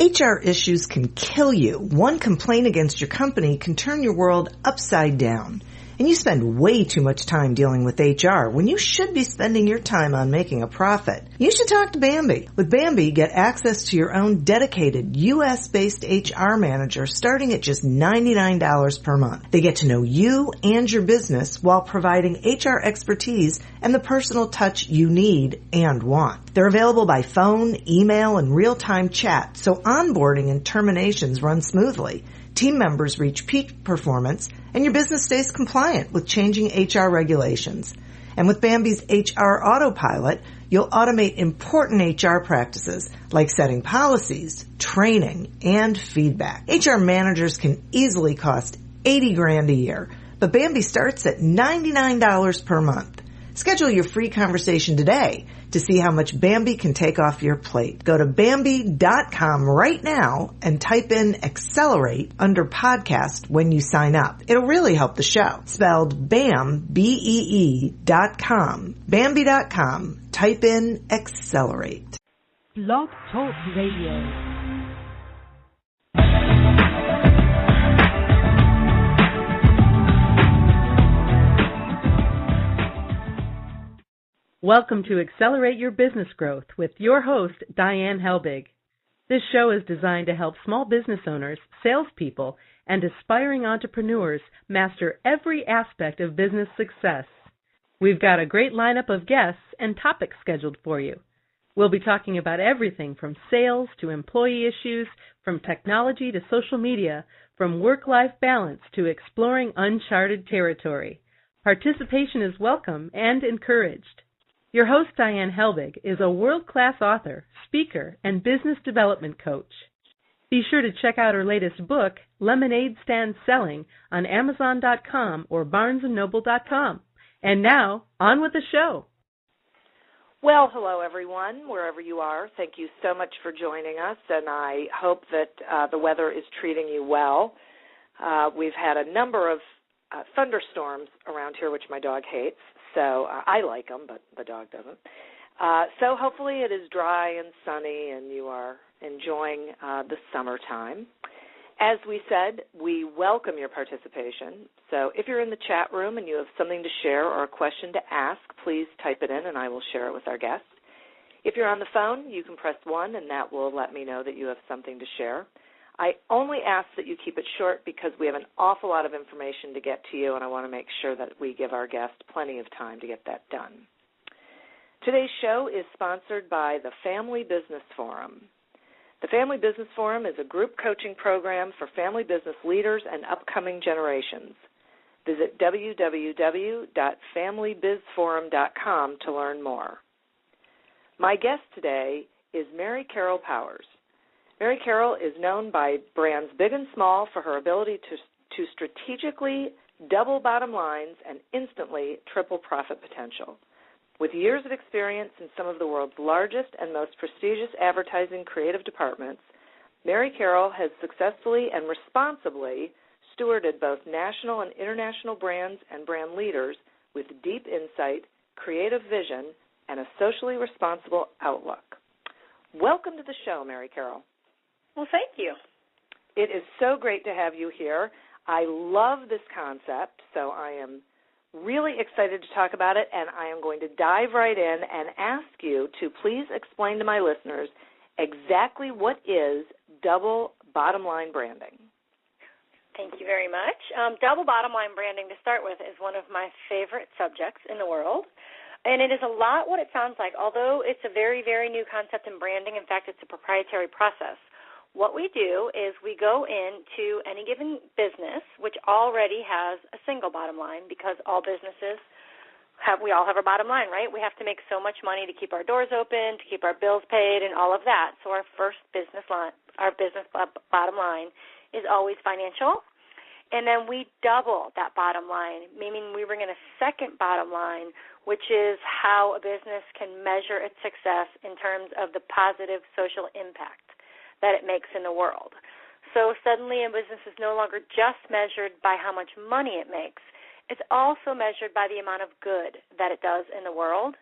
HR issues can kill you. One complaint against your company can turn your world upside down. And you spend way too much time dealing with HR when you should be spending your time on making a profit. You should talk to Bambi. With Bambi, get access to your own dedicated U.S.-based HR manager starting at just $99 per month. They get to know you and your business while providing HR expertise and the personal touch you need and want. They're available by phone, email, and real-time chat, so onboarding and terminations run smoothly. Team members reach peak performance, and your business stays compliant with changing HR regulations. And with Bambi's HR Autopilot, you'll automate important HR practices like setting policies, training, and feedback. HR managers can easily cost $80,000 a year, but Bambi starts at $99 per month. Schedule your free conversation today to see how much Bambi can take off your plate. Go to Bambi.com right now and type in Accelerate under podcast when you sign up. It'll really help the show. Spelled BAM, BEE.com. Bambi.com. Type in Accelerate. Blog Talk Radio. Welcome to Accelerate Your Business Growth with your host, Diane Helbig. This show is designed to help small business owners, salespeople, and aspiring entrepreneurs master every aspect of business success. We've got a great lineup of guests and topics scheduled for you. We'll be talking about everything from sales to employee issues, from technology to social media, from work-life balance to exploring uncharted territory. Participation is welcome and encouraged. Your host, Diane Helbig, is a world-class author, speaker, and business development coach. Be sure to check out her latest book, Lemonade Stand Selling, on Amazon.com or BarnesandNoble.com. And now, on with the show. Well, hello, everyone, wherever you are. Thank you so much for joining us, and I hope that the weather is treating you well. We've had a number of thunderstorms around here, which my dog hates. So I like them, but the dog doesn't. So hopefully it is dry and sunny and you are enjoying the summertime. As we said, we welcome your participation. So if you're in the chat room and you have something to share or a question to ask, please type it in and I will share it with our guest. If you're on the phone, you can press 1 and that will let me know that you have something to share. I only ask that you keep it short because we have an awful lot of information to get to you, and I want to make sure that we give our guest plenty of time to get that done. Today's show is sponsored by the Family Business Forum. The Family Business Forum is a group coaching program for family business leaders and upcoming generations. Visit www.familybizforum.com to learn more. My guest today is Carole Powers. Carole is known by brands big and small for her ability to strategically double bottom lines and instantly triple profit potential. With years of experience in some of the world's largest and most prestigious advertising creative departments, Carole has successfully and responsibly stewarded both national and international brands and brand leaders with deep insight, creative vision, and a socially responsible outlook. Welcome to the show, Carole. Well, thank you. It is so great to have you here. I love this concept, so I am really excited to talk about it, and I am going to dive right in and ask you to please explain to my listeners exactly what is double bottom line branding. Thank you very much. Double bottom line branding, to start with, is one of my favorite subjects in the world, and it is a lot what it sounds like. Although it's a very, very new concept in branding, in fact, it's a proprietary process. What we do is we go into any given business, which already has a single bottom line, because all businesses we all have a bottom line, right? We have to make so much money to keep our doors open, to keep our bills paid, and all of that. So our first business line, our business bottom line, is always financial. And then we double that bottom line, meaning we bring in a second bottom line, which is how a business can measure its success in terms of the positive social impact that it makes in the world. So suddenly a business is no longer just measured by how much money it makes. It's also measured by the amount of good that it does in the world.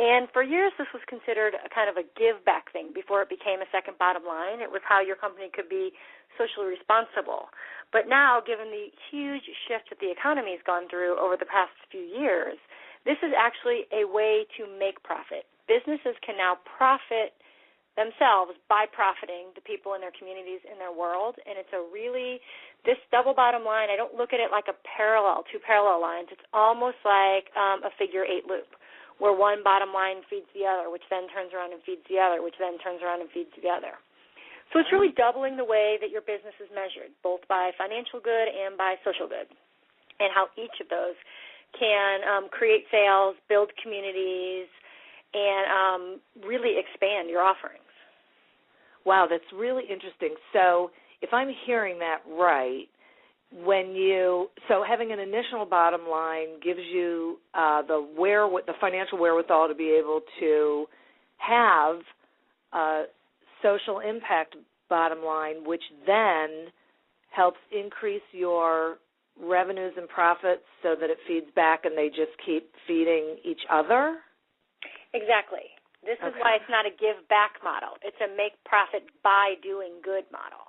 And for years, this was considered a kind of a give-back thing before it became a second bottom line. It was how your company could be socially responsible. But now, given the huge shift that the economy has gone through over the past few years, this is actually a way to make profit. Businesses can now profit themselves by profiting the people in their communities, in their world, and it's this double bottom line, I don't look at it like two parallel lines. It's almost like a figure 8 loop, where one bottom line feeds the other, which then turns around and feeds the other, which then turns around and feeds the other. So it's really doubling the way that your business is measured, both by financial good and by social good, and how each of those can create sales, build communities, and really expand your offerings. Wow, that's really interesting. So if I'm hearing that right, having an initial bottom line gives you the financial wherewithal to be able to have a social impact bottom line, which then helps increase your revenues and profits so that it feeds back and they just keep feeding each other? Exactly. This is why it's not a give-back model. It's a make-profit by doing good model.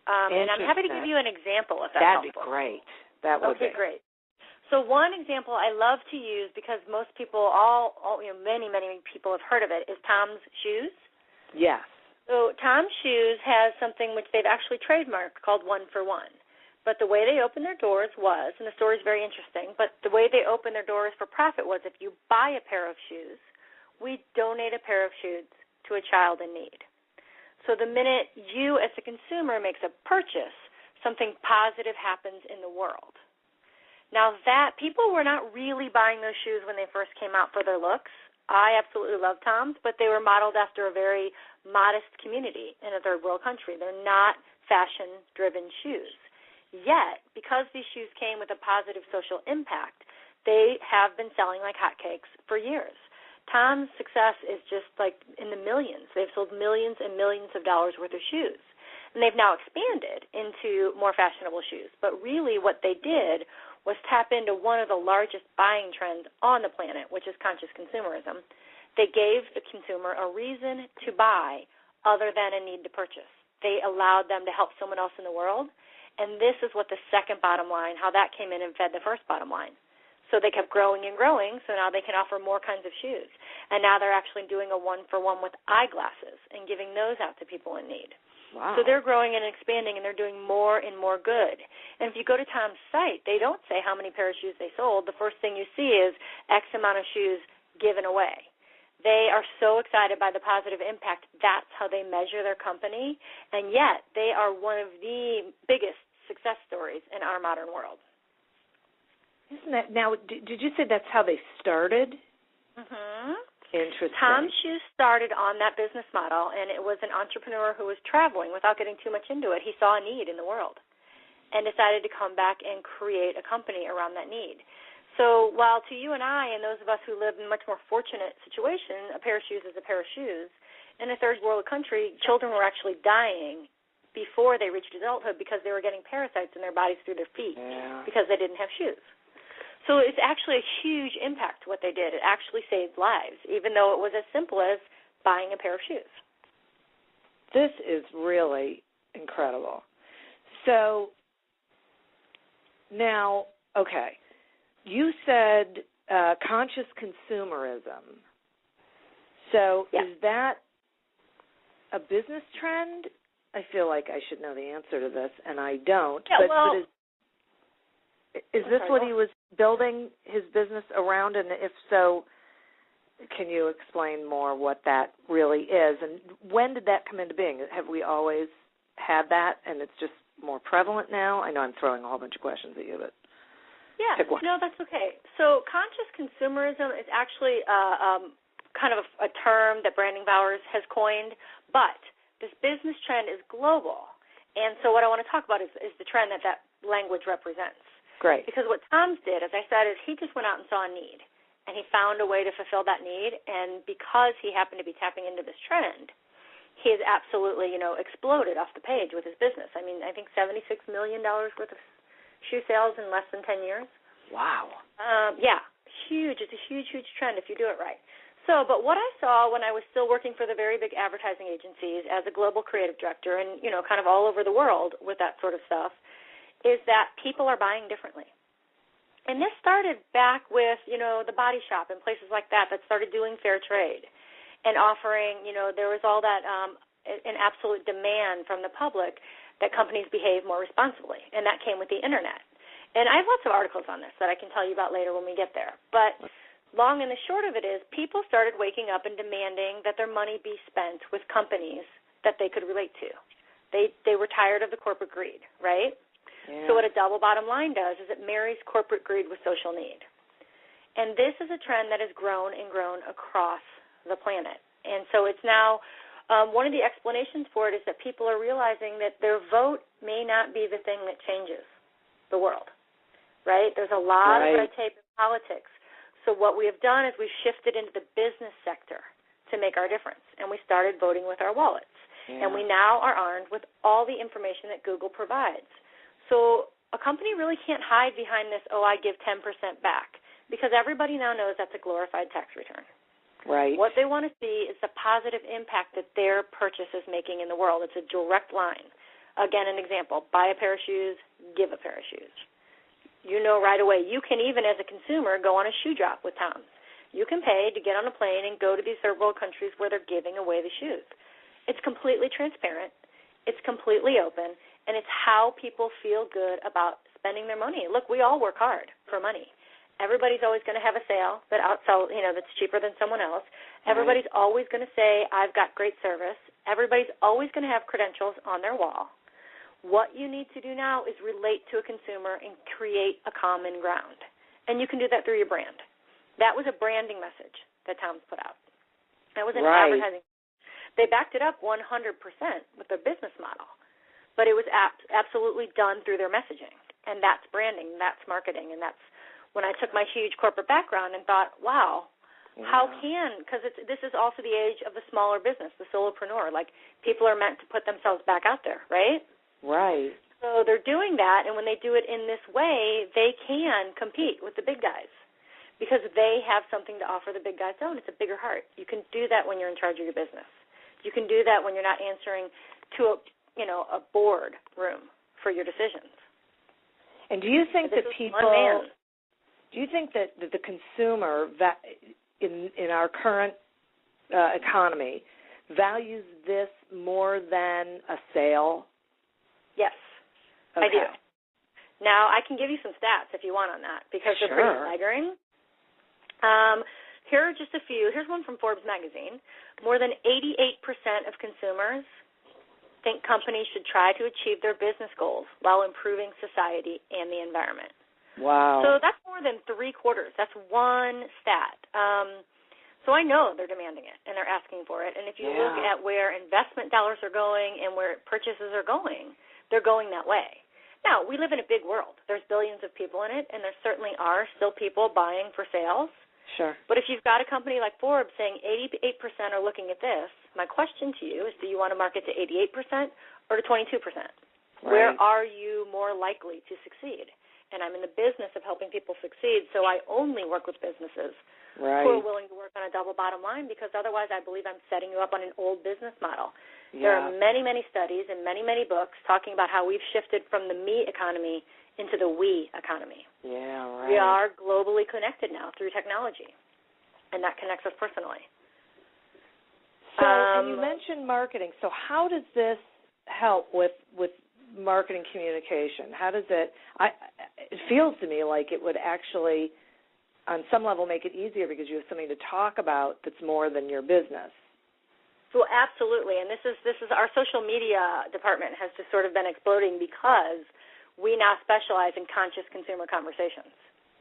And I'm happy to give you an example if that's helpful. That'd be great. That would be. Okay, great. So one example I love to use, because most people, many people have heard of it, is Tom's Shoes. Yes. So Tom's Shoes has something which they've actually trademarked called 1 for 1. But the way they opened their doors was, and the story is very interesting, but the way they opened their doors for profit was if you buy a pair of shoes, we donate a pair of shoes to a child in need. So the minute you as a consumer makes a purchase, something positive happens in the world. Now that people were not really buying those shoes when they first came out for their looks. I absolutely love Tom's, but they were modeled after a very modest community in a third world country. They're not fashion-driven shoes. Yet, because these shoes came with a positive social impact, they have been selling like hotcakes for years. Tom's success is just like in the millions. They've sold millions and millions of dollars worth of shoes. And they've now expanded into more fashionable shoes. But really what they did was tap into one of the largest buying trends on the planet, which is conscious consumerism. They gave the consumer a reason to buy other than a need to purchase. They allowed them to help someone else in the world. And this is what the second bottom line, how that came in and fed the first bottom line. So they kept growing and growing, so now they can offer more kinds of shoes. And now they're actually doing a 1-for-1 with eyeglasses and giving those out to people in need. Wow. So they're growing and expanding, and they're doing more and more good. And if you go to Tom's site, they don't say how many pairs of shoes they sold. The first thing you see is X amount of shoes given away. They are so excited by the positive impact. That's how they measure their company, and yet they are one of the biggest success stories in our modern world. Isn't that, now, did you say that's how they started? Mm-hmm. Interesting. Tom's Shoes started on that business model, and it was an entrepreneur who was traveling. Without getting too much into it, he saw a need in the world and decided to come back and create a company around that need. So while to you and I and those of us who live in a much more fortunate situation, a pair of shoes is a pair of shoes, in a third world country, children were actually dying before they reached adulthood because they were getting parasites in their bodies through their feet because they didn't have shoes. So it's actually a huge impact what they did. It actually saved lives, even though it was as simple as buying a pair of shoes. This is really incredible. So now, okay, you said conscious consumerism. So is that a business trend? I feel like I should know the answer to this, and I don't. Yeah, but is this what he was building his business around? And if so, can you explain more what that really is? And when did that come into being? Have we always had that, and it's just more prevalent now? I know I'm throwing a whole bunch of questions at you, but no, that's okay. So conscious consumerism is actually kind of a term that Branding Powers has coined, but this business trend is global. And so what I want to talk about is the trend that language represents. Great. Because what Tom's did, as I said, is he just went out and saw a need, and he found a way to fulfill that need. And because he happened to be tapping into this trend, he has absolutely, exploded off the page with his business. I mean, I think $76 million worth of shoe sales in less than 10 years. Wow. Huge. It's a huge, huge trend if you do it right. But what I saw when I was still working for the very big advertising agencies as a global creative director and, kind of all over the world with that sort of stuff, is that people are buying differently. And this started back with, the Body Shop and places like that started doing fair trade and offering, there was all that an absolute demand from the public that companies behave more responsibly, and that came with the Internet. And I have lots of articles on this that I can tell you about later when we get there. But long and the short of it is people started waking up and demanding that their money be spent with companies that they could relate to. They were tired of the corporate greed, right? Yeah. So what a double bottom line does is it marries corporate greed with social need. And this is a trend that has grown and grown across the planet. And so it's now one of the explanations for it is that people are realizing that their vote may not be the thing that changes the world, right? There's a lot of red tape in politics. So what we have done is we've shifted into the business sector to make our difference, and we started voting with our wallets. Yeah. And we now are armed with all the information that Google provides. So a company really can't hide behind this, I give 10% back, because everybody now knows that's a glorified tax return. Right. What they want to see is the positive impact that their purchase is making in the world. It's a direct line. Again, an example, buy a pair of shoes, give a pair of shoes. You know right away. You can even, as a consumer, go on a shoe drop with Tom's. You can pay to get on a plane and go to these third world countries where they're giving away the shoes. It's completely transparent. It's completely open. And it's how people feel good about spending their money. Look, we all work hard for money. Everybody's always going to have a sale that that's cheaper than someone else. Everybody's always going to say, I've got great service. Everybody's always going to have credentials on their wall. What you need to do now is relate to a consumer and create a common ground. And you can do that through your brand. That was a branding message that Tom's put out. That was an advertising. They backed it up 100% with their business model. But it was absolutely done through their messaging. And that's branding, that's marketing, and that's when I took my huge corporate background and thought, wow, because this is also the age of the smaller business, the solopreneur. Like, people are meant to put themselves back out there, right? Right. So they're doing that, and when they do it in this way, they can compete with the big guys because they have something to offer the big guys. Oh, and it's a bigger heart. You can do that when you're in charge of your business. You can do that when you're not answering to a board room for your decisions. And do you think that the consumer in our current economy values this more than a sale? Yes, okay. I do. Now, I can give you some stats if you want on that because they're pretty staggering. Here are just a few. Here's one from Forbes magazine. More than 88% of consumers think companies should try to achieve their business goals while improving society and the environment. Wow. So that's more than 3/4. That's one stat. So I know they're demanding it and they're asking for it. And if you look at where investment dollars are going and where purchases are going, they're going that way. Now, we live in a big world. There's billions of people in it, and there certainly are still people buying for sales. Sure. But if you've got a company like Forbes saying 88% are looking at this, my question to you is, do you want to market to 88% or to 22%? Right. Where are you more likely to succeed? And I'm in the business of helping people succeed, so I only work with businesses who are willing to work on a double bottom line, because otherwise I believe I'm setting you up on an old business model. Yeah. There are many, many studies and many, many books talking about how we've shifted from the me economy into the we economy. Yeah, right. We are globally connected now through technology, and that connects us personally. So and you mentioned marketing. So how does this help with marketing communication? How does it feels to me like it would actually, on some level, make it easier because you have something to talk about that's more than your business. Well, absolutely. And this is our social media department has just sort of been exploding because we now specialize in conscious consumer conversations.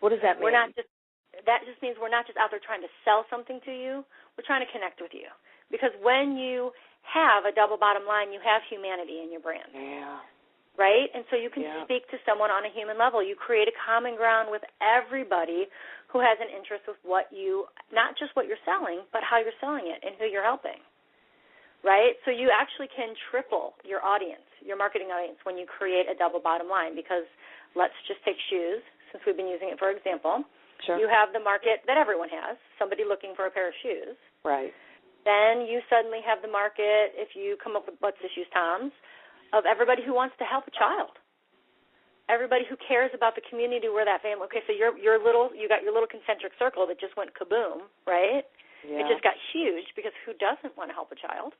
What does that mean? That just means we're not just out there trying to sell something to you. We're trying to connect with you. Because when you have a double bottom line, you have humanity in your brand. Yeah. Right? And so you can speak to someone on a human level. You create a common ground with everybody who has an interest with not just what you're selling, but how you're selling it and who you're helping. Right? So you actually can triple your audience, your marketing audience, when you create a double bottom line, because let's just take shoes, since we've been using it for example. Sure. You have the market that everyone has, somebody looking for a pair of shoes. Right. Then you suddenly have the market, if you come up with Butts, Issues, Toms, of everybody who wants to help a child. Everybody who cares about the community where that family. Okay, so you got your little concentric circle that just went kaboom, right? Yeah. It just got huge because who doesn't want to help a child?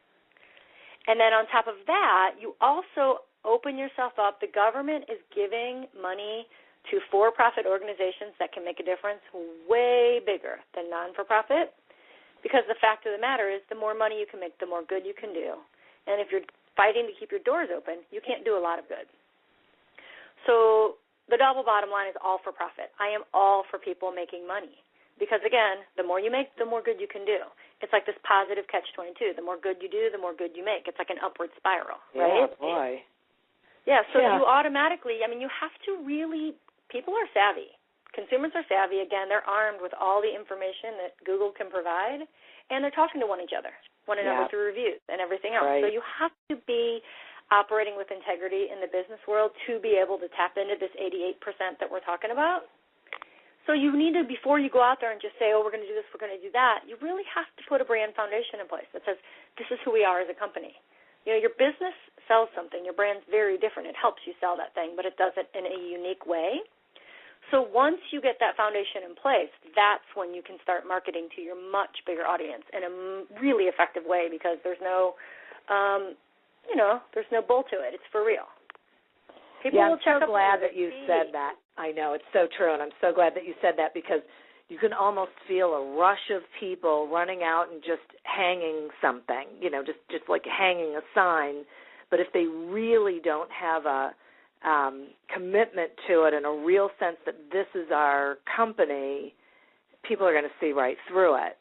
And then on top of that, you also open yourself up. The government is giving money to for-profit organizations that can make a difference way bigger than non-for-profit, because the fact of the matter is the more money you can make, the more good you can do. And if you're fighting to keep your doors open, you can't do a lot of good. So the double bottom line is all for profit. I am all for people making money because, again, the more you make, the more good you can do. It's like this positive catch-22. The more good you do, the more good you make. It's like an upward spiral, right? Yeah, boy. Yeah, so you automatically, you have to really, people are savvy. Consumers are savvy. Again, they're armed with all the information that Google can provide, and they're talking to one another through reviews and everything else. Right. So you have to be operating with integrity in the business world to be able to tap into this 88% that we're talking about. So you need to, before you go out there and just say, oh, we're going to do this, we're going to do that, you really have to put a brand foundation in place that says, this is who we are as a company. Your business sells something. Your brand's very different. It helps you sell that thing, but it does it in a unique way. So once you get that foundation in place, that's when you can start marketing to your much bigger audience in a really effective way because there's no there's no bull to it. It's for real. People will check I'm so up glad that you said that. I know, it's so true, and I'm so glad that you said that because you can almost feel a rush of people running out and just hanging something, just like hanging a sign. But if they really don't have a commitment to it and a real sense that this is our company, people are going to see right through it.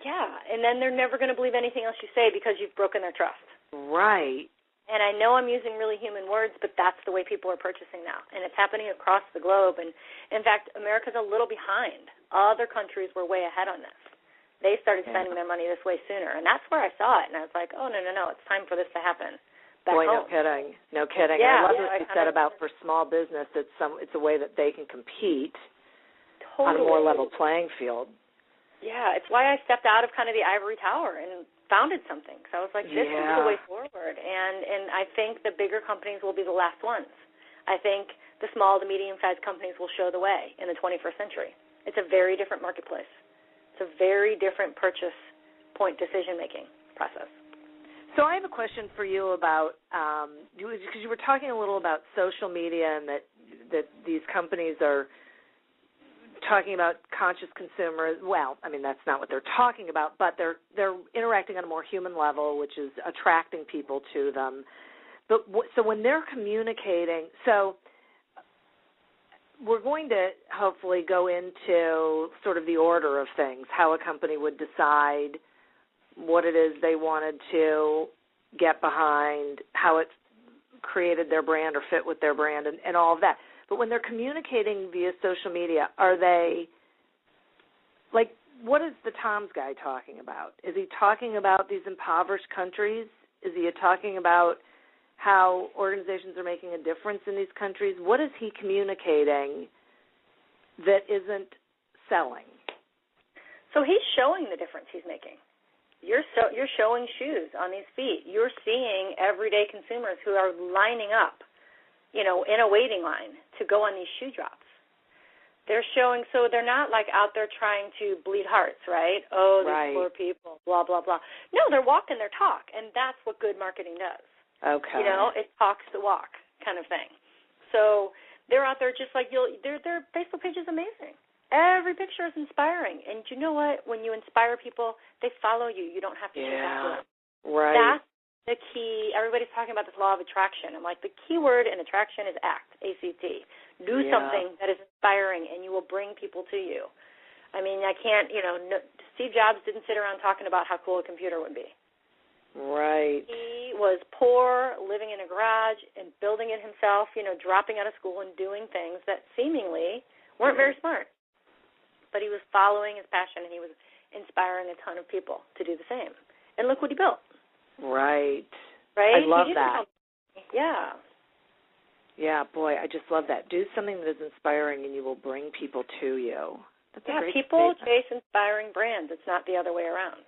Yeah, and then they're never going to believe anything else you say because you've broken their trust. Right. And I know I'm using really human words, but that's the way people are purchasing now. And it's happening across the globe. And, in fact, America's a little behind. Other countries were way ahead on this. They started spending their money this way sooner. And that's where I saw it. And I was like, oh, no, it's time for this to happen. Boy, home. No kidding. Yeah, I love what you said about for small business, it's a way that they can compete on a more level playing field. Yeah, it's why I stepped out of kind of the ivory tower and founded something. So I was like, this is the way forward. And I think the bigger companies will be the last ones. I think the small to medium-sized companies will show the way in the 21st century. It's a very different marketplace. It's a very different purchase point decision-making process. So I have a question for you about, because you were talking a little about social media and that these companies are talking about conscious consumers. Well, that's not what they're talking about, but they're interacting on a more human level, which is attracting people to them. But so when they're communicating, so we're going to hopefully go into sort of the order of things, how a company would decide what it is they wanted to get behind, how it created their brand or fit with their brand and all of that. But when they're communicating via social media, are they, like, what is the Tom's guy talking about? Is he talking about these impoverished countries? Is he talking about how organizations are making a difference in these countries? What is he communicating that isn't selling? So he's showing the difference he's making. You're showing shoes on these feet. You're seeing everyday consumers who are lining up, in a waiting line to go on these shoe drops. They're showing, so they're not like out there trying to bleed hearts, right? Oh, these poor people, blah, blah, blah. No, they're walking their talk, and that's what good marketing does. Okay. It talks the walk kind of thing. So they're out there just like their Facebook page is amazing. Every picture is inspiring. And you know what? When you inspire people, they follow you. You don't have to chase after them. Right. That's the key. Everybody's talking about this law of attraction. I'm like, the key word in attraction is act, ACT. Do something that is inspiring, and you will bring people to you. I can't, Steve Jobs didn't sit around talking about how cool a computer would be. Right. He was poor, living in a garage, and building it himself, dropping out of school and doing things that seemingly weren't very smart. But he was following his passion, and he was inspiring a ton of people to do the same. And look what he built. Right. Right? I love that. Yeah. Yeah, boy, I just love that. Do something that is inspiring, and you will bring people to you. That's a great people statement. chase inspiring brands. It's not the other way around.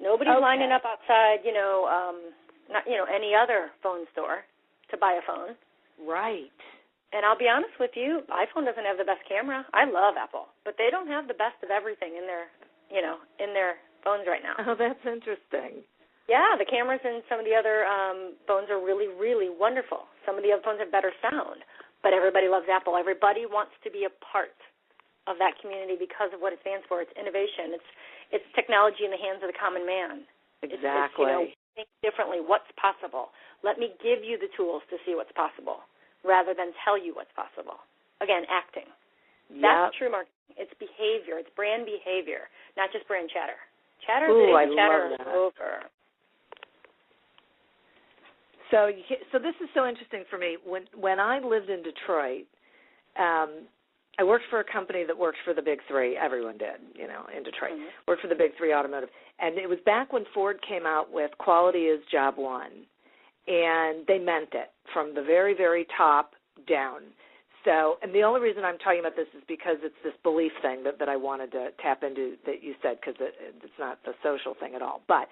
Nobody's lining up outside, not any other phone store to buy a phone. Right. And I'll be honest with you, iPhone doesn't have the best camera. I love Apple, but they don't have the best of everything in their phones right now. Oh, that's interesting. Yeah, the cameras in some of the other phones are really, really wonderful. Some of the other phones have better sound, but everybody loves Apple. Everybody wants to be a part of that community because of what it stands for. It's innovation. It's technology in the hands of the common man. Exactly. It's think differently. What's possible? Let me give you the tools to see what's possible, rather than tell you what's possible. Again, acting. That's true marketing. It's behavior. It's brand behavior, not just brand chatter. Chatter is chatter over. So this is so interesting for me. When I lived in Detroit, I worked for a company that worked for the big three. Everyone did, in Detroit. Mm-hmm. Worked for the big three automotive. And it was back when Ford came out with quality is job one. And they meant it from the very, very top down. So, and the only reason I'm talking about this is because it's this belief thing that I wanted to tap into that you said, because it's not the social thing at all. But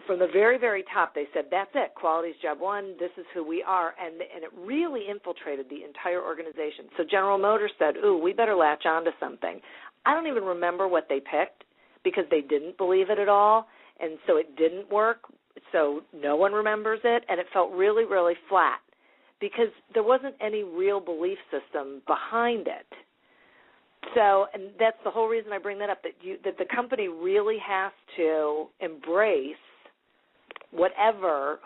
from the very, very top, they said, that's it, quality is job one, this is who we are, and it really infiltrated the entire organization. So General Motors said, ooh, we better latch on to something. I don't even remember what they picked because they didn't believe it at all, and so it didn't work, so no one remembers it, and it felt really, really flat because there wasn't any real belief system behind it. So, and that's the whole reason I bring that up, that the company really has to embrace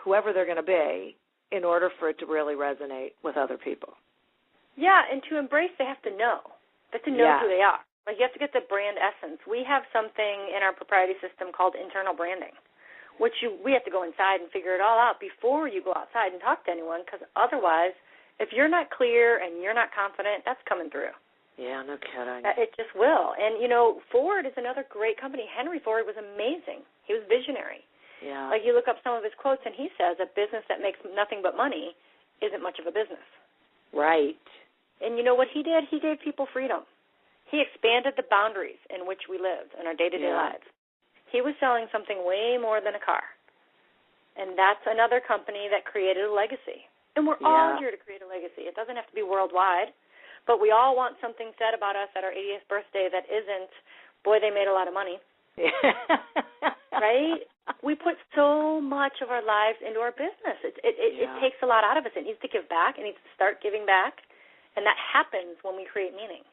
whoever they're going to be in order for it to really resonate with other people. Yeah, and to embrace, they have to know. They have to know who they are. Like, you have to get the brand essence. We have something in our proprietary system called internal branding, which we have to go inside and figure it all out before you go outside and talk to anyone, because otherwise, if you're not clear and you're not confident, that's coming through. Yeah, no kidding. It just will. And, Ford is another great company. Henry Ford was amazing. He was visionary. Yeah. Like, you look up some of his quotes, and he says a business that makes nothing but money isn't much of a business. Right. And you know what he did? He gave people freedom. He expanded the boundaries in which we lived in our day-to-day lives. He was selling something way more than a car. And that's another company that created a legacy. And we're all here to create a legacy. It doesn't have to be worldwide. But we all want something said about us at our 80th birthday that isn't, boy, they made a lot of money. Right? We put so much of our lives into our business. It takes a lot out of us. It needs to give back. It needs to start giving back. And that happens when we create meaning.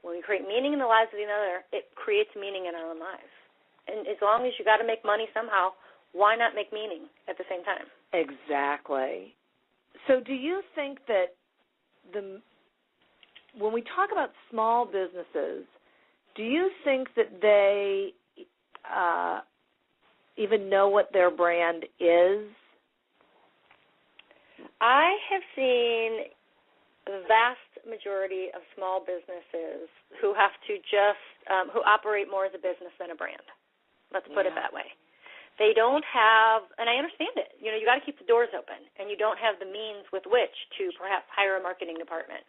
When we create meaning in the lives of the other, it creates meaning in our own lives. And as long as you got to make money somehow, why not make meaning at the same time? Exactly. So do you think that when we talk about small businesses, do you think that they even know what their brand is? I have seen the vast majority of small businesses who have to who operate more as a business than a brand. Let's put it that way. They don't have, and I understand it, you got to keep the doors open, and you don't have the means with which to perhaps hire a marketing department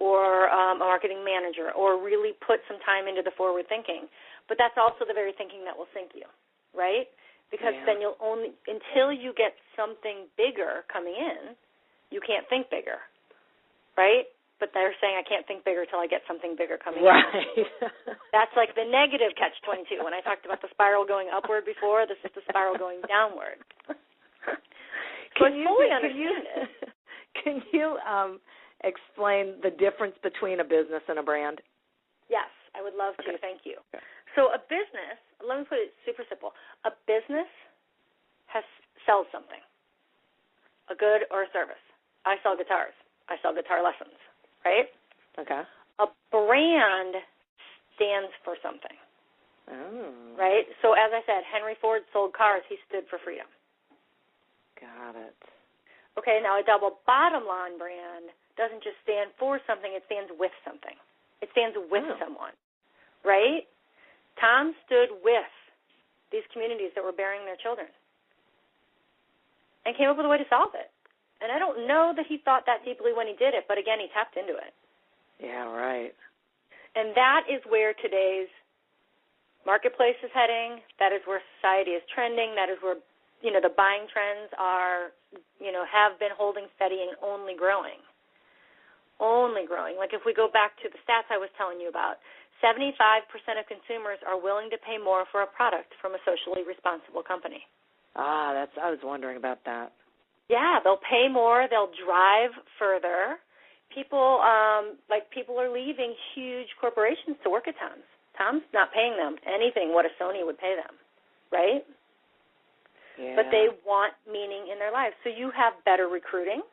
or a marketing manager or really put some time into the forward thinking. But that's also the very thinking that will sink you, right? Because then you'll only, until you get something bigger coming in, you can't think bigger, right? But they're saying I can't think bigger till I get something bigger coming in. That's like the negative catch-22. When I talked about the spiral going upward before, this is the spiral going downward. Can you explain the difference between a business and a brand? Yes, I would love to. Thank you. So a business, let me put it super simple. A business sells something, a good or a service. I sell guitars. I sell guitar lessons, right? Okay. A brand stands for something, right? So as I said, Henry Ford sold cars. He stood for freedom. Got it. Okay, now a double bottom line brand doesn't just stand for something. It stands with something. It stands with someone, right? Tom stood with these communities that were burying their children and came up with a way to solve it. And I don't know that he thought that deeply when he did it, but again, he tapped into it. Yeah, right. And that is where today's marketplace is heading. That is where society is trending. That is where, the buying trends are, have been holding steady and only growing. Only growing. Like if we go back to the stats I was telling you about, 75% of consumers are willing to pay more for a product from a socially responsible company. I was wondering about that. Yeah, they'll pay more. They'll drive further. People are leaving huge corporations to work at Tom's. Tom's not paying them anything what a Sony would pay them, right? Yeah. But they want meaning in their lives. So you have better recruiting.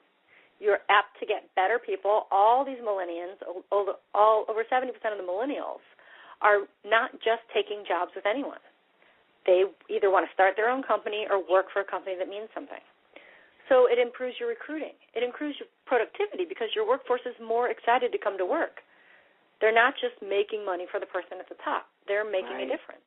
You're apt to get better people. All these millennials, over 70% of the millennials, are not just taking jobs with anyone. They either want to start their own company or work for a company that means something. So it improves your recruiting. It improves your productivity because your workforce is more excited to come to work. They're not just making money for the person at the top. They're making a difference,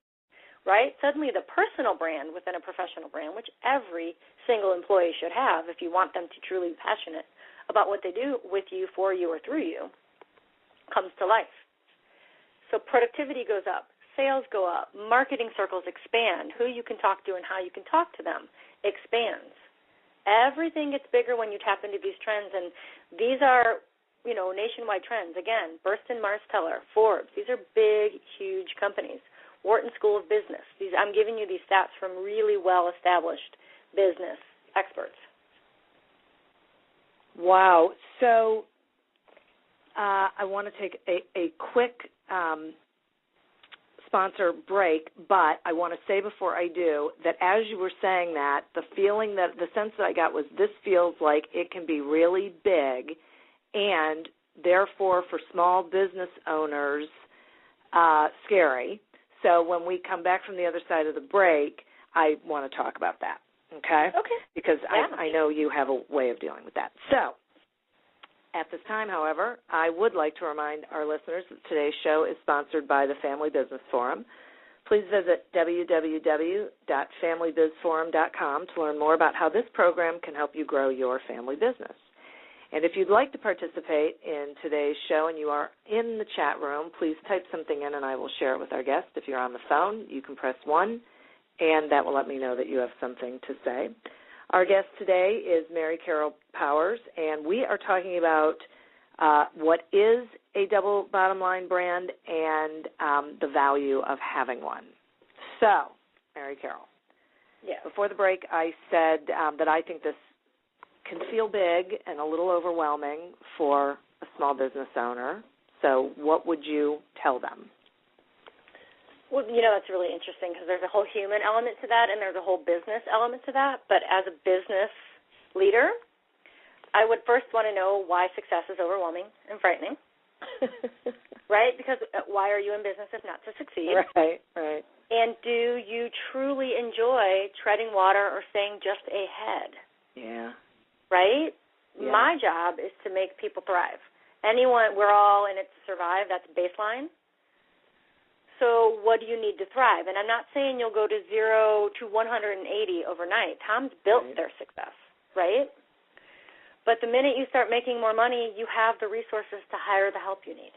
right? Suddenly the personal brand within a professional brand, which every single employee should have if you want them to truly be passionate about what they do with you, for you, or through you, comes to life. So productivity goes up. Sales go up. Marketing circles expand. Who you can talk to and how you can talk to them expands. Everything gets bigger when you tap into these trends, and these are, nationwide trends. Again, Burstyn Marsteller, Forbes, these are big, huge companies. Wharton School of Business. I'm giving you these stats from really well-established business experts. Wow. So I want to take a quick sponsor break, but I want to say before I do that as you were saying that, the sense that I got was this feels like it can be really big and therefore for small business owners scary. So when we come back from the other side of the break, I want to talk about that, okay? Okay. Because I know you have a way of dealing with that. So at this time, however, I would like to remind our listeners that today's show is sponsored by the Family Business Forum. Please visit www.familybizforum.com to learn more about how this program can help you grow your family business. And if you'd like to participate in today's show and you are in the chat room, please type something in and I will share it with our guest. If you're on the phone, you can press 1, and that will let me know that you have something to say. Our guest today is Mary Carole Powers, and we are talking about what is a double bottom line brand and the value of having one. So, Mary Carole, before the break I said that I think this can feel big and a little overwhelming for a small business owner. So what would you tell them? Well, that's really interesting because there's a whole human element to that and there's a whole business element to that. But as a business leader, I would first want to know why success is overwhelming and frightening, right? Because why are you in business if not to succeed? Right. And do you truly enjoy treading water or staying just ahead? Yeah. Right? Yeah. My job is to make people thrive. We're all in it to survive. That's baseline. So what do you need to thrive? And I'm not saying you'll go to 0 to 180 overnight. Tom's built their success, right? But the minute you start making more money, you have the resources to hire the help you need.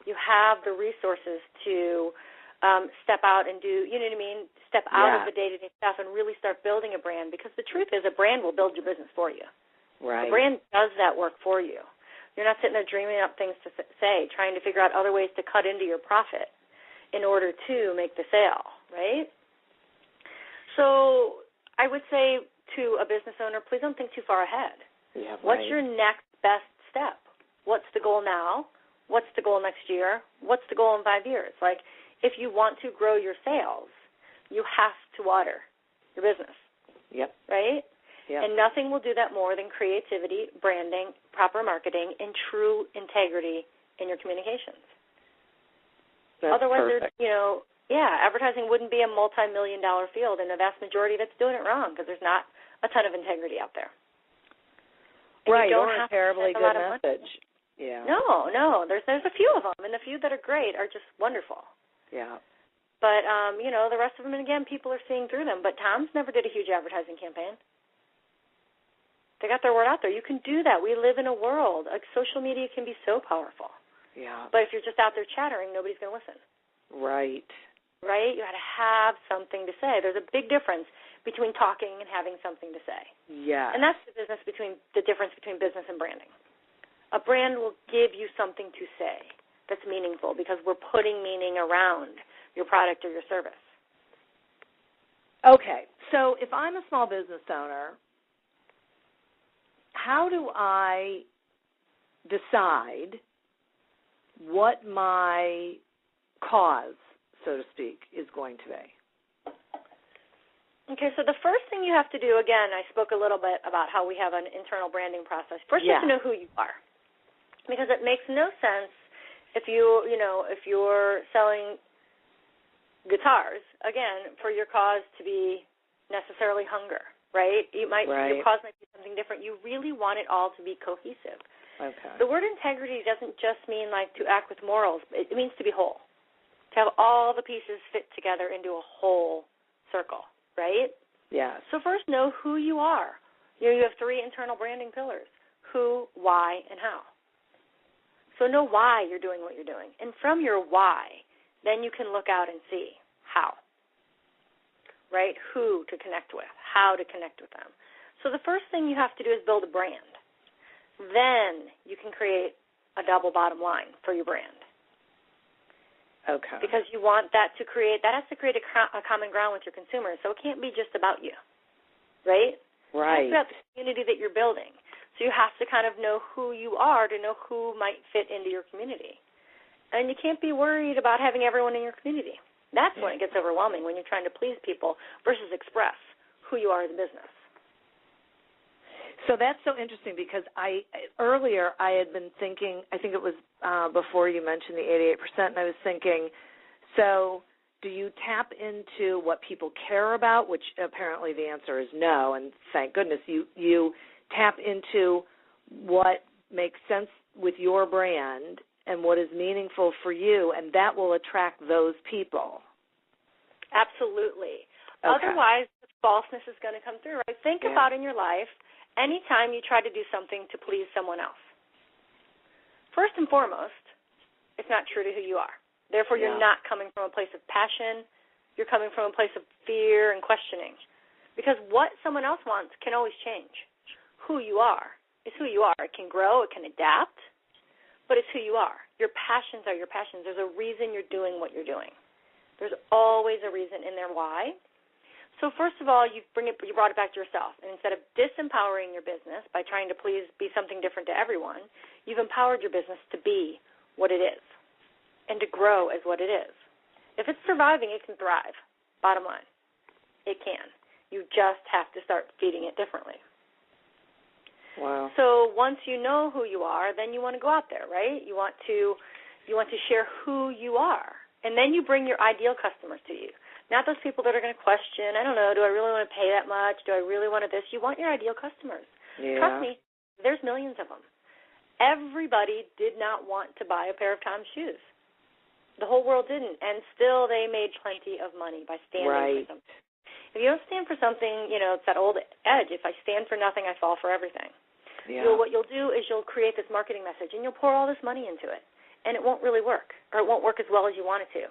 You have the resources to step out and do, step out of the day-to-day stuff and really start building a brand, because the truth is a brand will build your business for you. Right. A brand does that work for you. You're not sitting there dreaming up things to say, trying to figure out other ways to cut into your profit in order to make the sale, right? So I would say to a business owner, please don't think too far ahead. Yeah, right. What's your next best step? What's the goal now? What's the goal next year? What's the goal in 5 years? Like, if you want to grow your sales, you have to water your business. Yep. Right? Yep. And nothing will do that more than creativity, branding, proper marketing, and true integrity in your communications. That's Otherwise, perfect. advertising wouldn't be a multi-million-dollar field, and the vast majority that's doing it wrong because there's not a ton of integrity out there. And right, you don't or have a terribly to good spend a lot of money. message. Yeah. No. There's a few of them, and the few that are great are just wonderful. Yeah. But, the rest of them, and again, people are seeing through them. But Tom's never did a huge advertising campaign. They got their word out there. You can do that. We live in a world. Like, social media can be so powerful. Yeah. But if you're just out there chattering, nobody's going to listen. Right. Right? You got to have something to say. There's a big difference between talking and having something to say. Yeah. And that's the difference between business and branding. A brand will give you something to say that's meaningful because we're putting meaning around your product or your service. Okay, so if I'm a small business owner, how do I decide what my cause, so to speak, is going to be? Okay, so the first thing you have to do, again, I spoke a little bit about how we have an internal branding process. First, you have to know who you are, because it makes no sense if you're selling guitars, again, for your cause to be necessarily hunger, right? Your cause might be something different. You really want it all to be cohesive. Okay. The word integrity doesn't just mean like to act with morals. It means to be whole, to have all the pieces fit together into a whole circle, right? Yes. So first, know who you are. You have 3 internal branding pillars: who, why, and how. So know why you're doing what you're doing. And from your why, then you can look out and see how, right? Who to connect with, how to connect with them. So the first thing you have to do is build a brand. Then you can create a double bottom line for your brand. Okay. Because you want that has to create a common ground with your consumers. So it can't be just about you, right? Right. It's about the community that you're building. So you have to kind of know who you are to know who might fit into your community. And you can't be worried about having everyone in your community. That's when it gets overwhelming, when you're trying to please people versus express who you are as a business. So that's so interesting because earlier I had been thinking, I think it was before you mentioned the 88%, and I was thinking, so do you tap into what people care about, which apparently the answer is no, and thank goodness you tap into what makes sense with your brand and what is meaningful for you, and that will attract those people. Absolutely. Okay. Otherwise, the falseness is going to come through, right? Think about in your life, anytime you try to do something to please someone else. First and foremost, it's not true to who you are. Therefore, you're not coming from a place of passion. You're coming from a place of fear and questioning. Because what someone else wants can always change. Who you are is who you are. It can grow, it can adapt, but it's who you are. Your passions are your passions. There's a reason you're doing what you're doing. There's always a reason in there why. So first of all, you brought it back to yourself. And instead of disempowering your business by trying to be something different to everyone, you've empowered your business to be what it is and to grow as what it is. If it's surviving, it can thrive. Bottom line, it can. You just have to start feeding it differently. Wow. So once you know who you are, then you want to go out there, right? You want to share who you are. And then you bring your ideal customers to you. Not those people that are going to question, I don't know, do I really want to pay that much? Do I really want this? You want your ideal customers. Yeah. Trust me, there's millions of them. Everybody did not want to buy a pair of Tom's shoes. The whole world didn't, and still they made plenty of money by standing for something. If you don't stand for something, it's that old adage, if I stand for nothing, I fall for everything. Yeah. What you'll do is you'll create this marketing message, and you'll pour all this money into it, and it won't really work, or it won't work as well as you want it to.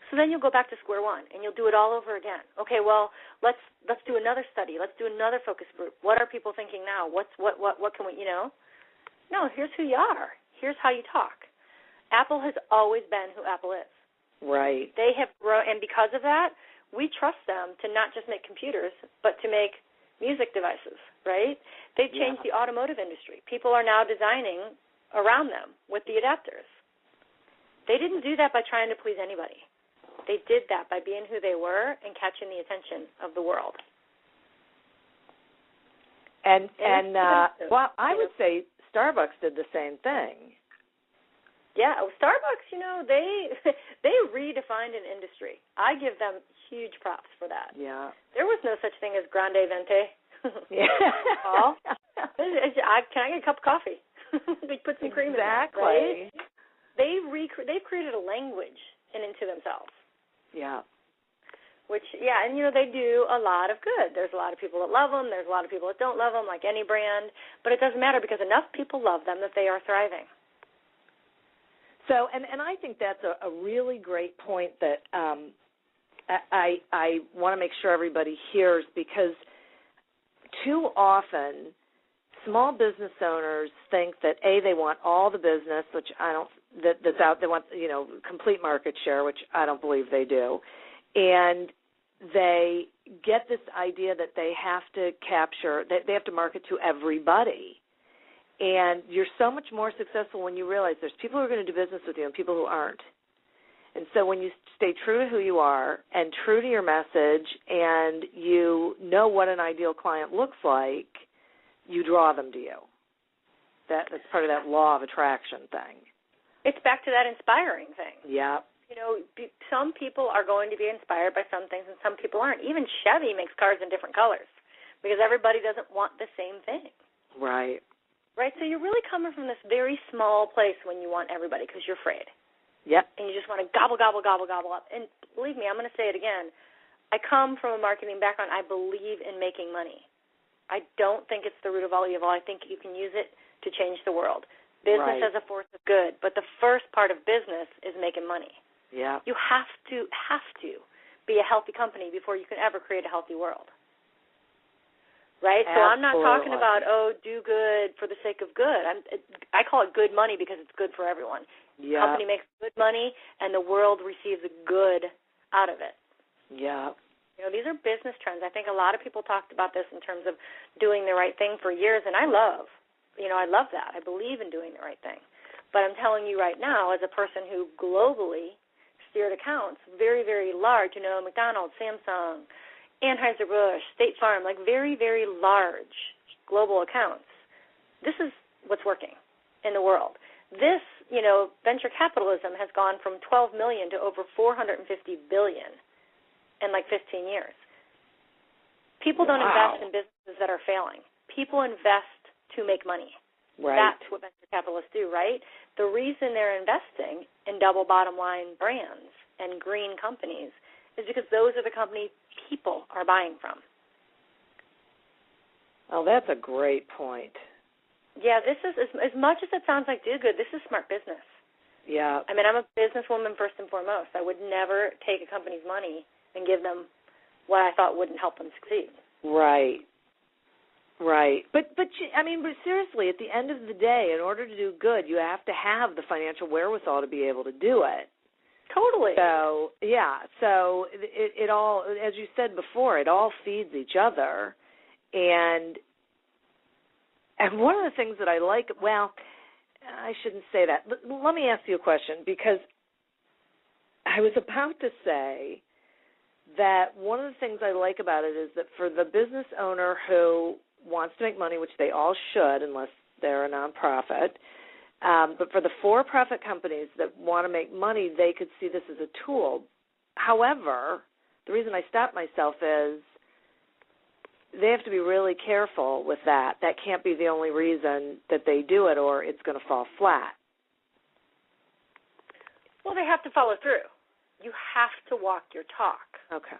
So then you'll go back to square one, and you'll do it all over again. Okay, well, let's do another study. Let's do another focus group. What are people thinking now? What can we, No, here's who you are. Here's how you talk. Apple has always been who Apple is. Right. They have grown, and because of that, we trust them to not just make computers, but to make music devices, right? They've changed the automotive industry. People are now designing around them with the adapters. They didn't do that by trying to please anybody. They did that by being who they were and catching the attention of the world. And I would say Starbucks did the same thing. Yeah, Starbucks, they redefined an industry. I give them huge props for that. Yeah. There was no such thing as grande venti. Yeah. Can I get a cup of coffee? They put some cream in it. Right? They've created a language into themselves. Yeah. Which, and they do a lot of good. There's a lot of people that love them. There's a lot of people that don't love them, like any brand. But it doesn't matter because enough people love them that they are thriving. So, and I think that's a really great point that I want to make sure everybody hears, because too often small business owners think that they want all the business, which I don't. That's out. They want complete market share, which I don't believe they do, and they get this idea that they have to capture, that they have to market to everybody. And you're so much more successful when you realize there's people who are going to do business with you and people who aren't. And so when you stay true to who you are and true to your message, and you know what an ideal client looks like, you draw them to you. That's part of that law of attraction thing. It's back to that inspiring thing. Yeah. Some people are going to be inspired by some things and some people aren't. Even Chevy makes cars in different colors because everybody doesn't want the same thing. Right. Right? So you're really coming from this very small place when you want everybody because you're afraid. Yep. And you just want to gobble, gobble, gobble, gobble up. And believe me, I'm going to say it again. I come from a marketing background. I believe in making money. I don't think it's the root of all evil. I think you can use it to change the world. Business as a force of good, but the first part of business is making money. Yeah. You have to be a healthy company before you can ever create a healthy world. Right? Absolutely. So I'm not talking about, do good for the sake of good. I call it good money because it's good for everyone. Yeah. Company makes good money, and the world receives a good out of it. Yeah. These are business trends. I think a lot of people talked about this in terms of doing the right thing for years, and I love that. I believe in doing the right thing. But I'm telling you right now, as a person who globally steered accounts, very, very large, McDonald's, Samsung, Anheuser-Busch, State Farm, like very, very large global accounts, this is what's working in the world. This, venture capitalism has gone from 12 million to over 450 billion in like 15 years. People don't invest in businesses that are failing. People invest to make money. Right. That's what venture capitalists do, right? The reason they're investing in double bottom line brands and green companies is because those are the companies people are buying from. Oh, that's a great point. Yeah, this is, as much as it sounds like do good, this is smart business. Yeah. I mean, I'm a businesswoman first and foremost. I would never take a company's money and give them what I thought wouldn't help them succeed. Right. Right. But seriously, at the end of the day, in order to do good, you have to have the financial wherewithal to be able to do it. Totally. So, yeah. So it all, as you said before, it all feeds each other. And one of the things that I like, well, I shouldn't say that. Let me ask you a question, because I was about to say that one of the things I like about it is that for the business owner who wants to make money, which they all should unless they're a nonprofit, but for the for-profit companies that want to make money, they could see this as a tool. However, the reason I stopped myself is they have to be really careful with that. That can't be the only reason that they do it, or it's going to fall flat. Well, they have to follow through. You have to walk your talk. Okay.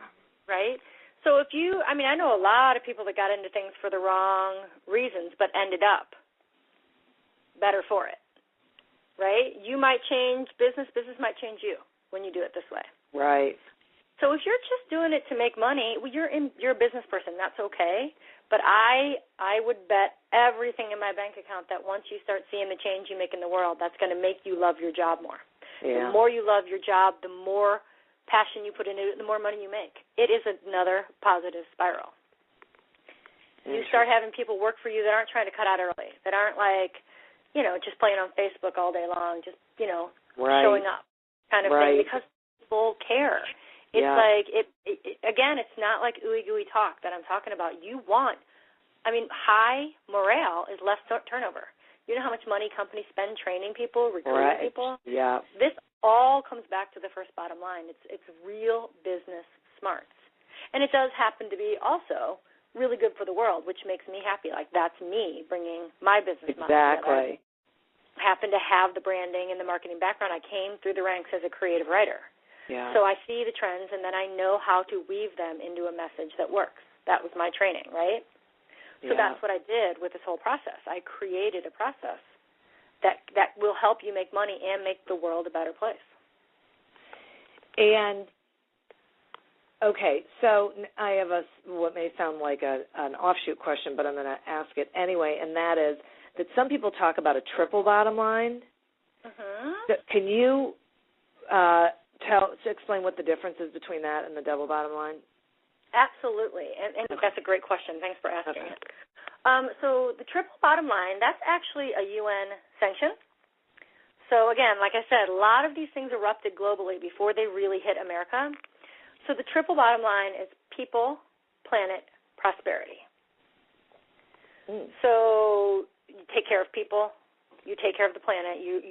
Right? So if you, I know a lot of people that got into things for the wrong reasons but ended up better for it. Right? You might change business might change you when you do it this way. Right. So if you're just doing it to make money, well, you're a business person. That's okay. But I would bet everything in my bank account that once you start seeing the change you make in the world, that's going to make you love your job more. Yeah. The more you love your job, the more passion you put into it, the more money you make. It is another positive spiral. You start having people work for you that aren't trying to cut out early, that aren't like, just playing on Facebook all day long, just, showing up kind of thing, because people care. It's like, again, it's not like ooey-gooey talk that I'm talking about. High morale is less turnover. You know how much money companies spend training people, recruiting people? Yeah. This all comes back to the first bottom line. It's real business smarts. And it does happen to be also really good for the world, which makes me happy. Like, that's me bringing my business model together. I happen to have the branding and the marketing background. I came through the ranks as a creative writer. Yeah. So I see the trends, and then I know how to weave them into a message that works. That was my training, right? So that's what I did with this whole process. I created a process that will help you make money and make the world a better place. And okay, so I have what may sound like an offshoot question, but I'm going to ask it anyway, and that is that some people talk about a triple bottom line. Mm-hmm. Can you explain what the difference is between that and the double bottom line? Absolutely, and Okay. that's a great question. Thanks for asking Okay. it. So the triple bottom line, that's actually a UN sanction. So again, like I said, a lot of these things erupted globally before they really hit America. So the triple bottom line is people, planet, prosperity. So you take care of people, you take care of the planet, you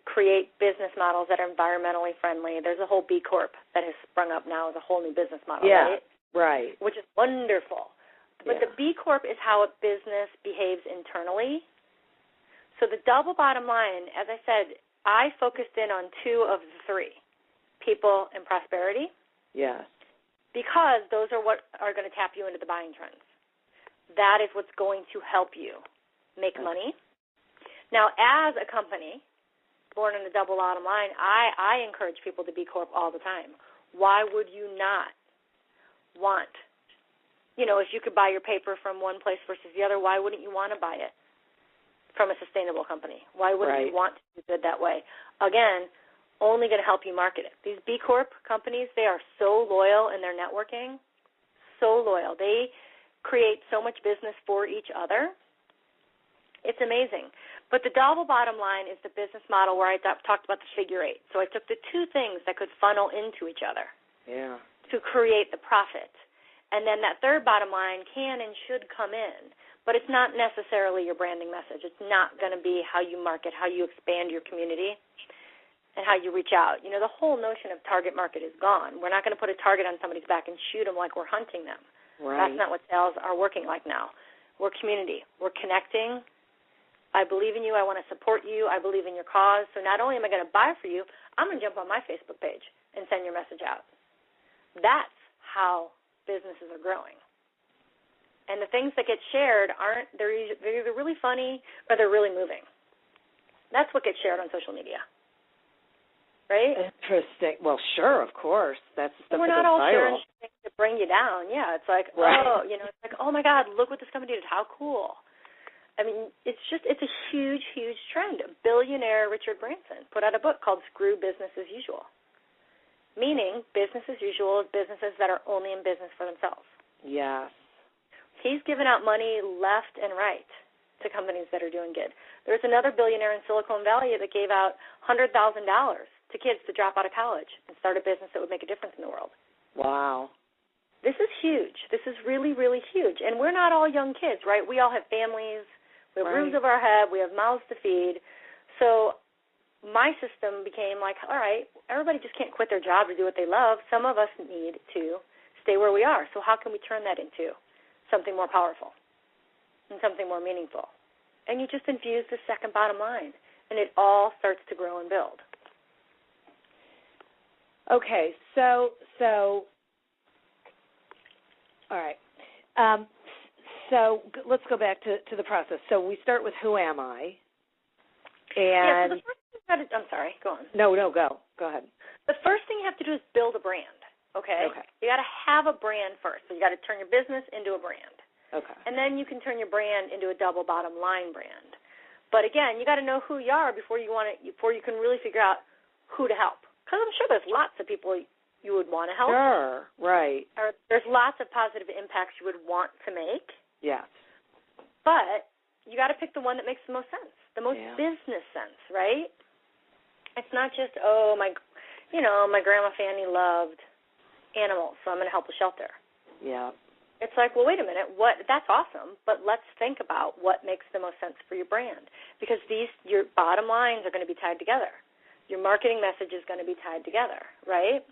create business models that are environmentally friendly. There's a whole B Corp that has sprung up now as a whole new business model, Yeah, right? right. Which is wonderful. But Yeah. the B Corp is how a business behaves internally. So the double bottom line, as I said, I focused in on two of the three, people and prosperity. Yes. Because those are what are going to tap you into the buying trends. That is what's going to help you make money. Now, as a company, born in the double bottom line, I encourage people to B Corp all the time. Why would you not want, if you could buy your paper from one place versus the other, why wouldn't you want to buy it from a sustainable company? Why wouldn't you want to do it that way? Again, only going to help you market it. These B Corp companies, they are so loyal in their networking, so loyal. They create so much business for each other. It's amazing. But the double bottom line is the business model where I talked about the figure eight. So I took the two things that could funnel into each other to create the profit. And then that third bottom line can and should come in. But it's not necessarily your branding message. It's not going to be how you market, how you expand your community, and how you reach out. The whole notion of target market is gone. We're not going to put a target on somebody's back and shoot them like we're hunting them. Right. That's not what sales are working like now. We're community. We're connecting. I believe in you. I want to support you. I believe in your cause. So not only am I going to buy for you, I'm going to jump on my Facebook page and send your message out. That's how businesses are growing. And the things that get shared they're either really funny or they're really moving. That's what gets shared on social media. Right? Interesting. Well, sure, of course. That's the stuff We're that not all goes viral. sharing things to bring you down. Yeah, it's like, it's like, oh my God, look what this company did. How cool. I mean, it's a huge, huge trend. Billionaire Richard Branson put out a book called Screw Business as Usual, meaning business as usual is businesses that are only in business for themselves. Yes. He's given out money left and right to companies that are doing good. There's another billionaire in Silicon Valley that gave out $100,000 to kids to drop out of college and start a business that would make a difference in the world. Wow. This is huge. This is really, really huge. And we're not all young kids, right? We all have families. We have roofs over our head. We have mouths to feed. So my system became like, all right, everybody just can't quit their job to do what they love. Some of us need to stay where we are. So how can we turn that into something more powerful and something more meaningful? And you just infuse the second bottom line, and it all starts to grow and build. Okay, so all right. So let's go back to the process. So we start with who am I? And so the first thing I'm sorry, go on. No, go. Go ahead. The first thing you have to do is build a brand, okay? You got to have a brand first. So you got to turn your business into a brand. Okay. And then you can turn your brand into a double bottom line brand. But again, you got to know who you are before you can really figure out who to help. Because I'm sure there's lots of people you would want to help. Sure, right. Or there's lots of positive impacts you would want to make. Yes. But you got to pick the one that makes the most sense, the most business sense, right? It's not just, my Grandma Fanny loved animals, so I'm going to help a shelter. Yeah. It's like, well, wait a minute, that's awesome, but let's think about what makes the most sense for your brand, because your bottom lines are going to be tied together. Your marketing message is going to be tied together, right?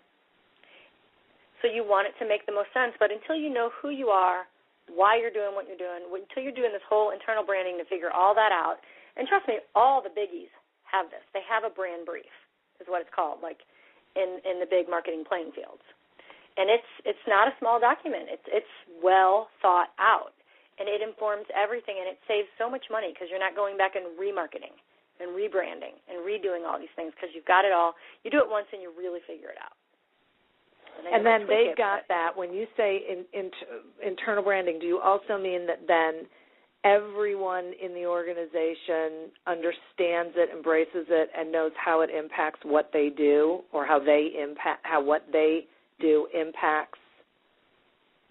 So you want it to make the most sense, but until you know who you are, why you're doing what you're doing, until you're doing this whole internal branding to figure all that out, and trust me, all the biggies have this. They have a brand brief, is what it's called, like in the big marketing playing fields. And it's not a small document. It's well thought out, and it informs everything, and it saves so much money because you're not going back and remarketing and rebranding and redoing all these things because you've got it all. You do it once and you really figure it out. And then they've got that. When you say internal branding, do you also mean that then everyone in the organization understands it, embraces it, and knows how it impacts what they do, or how what they do impacts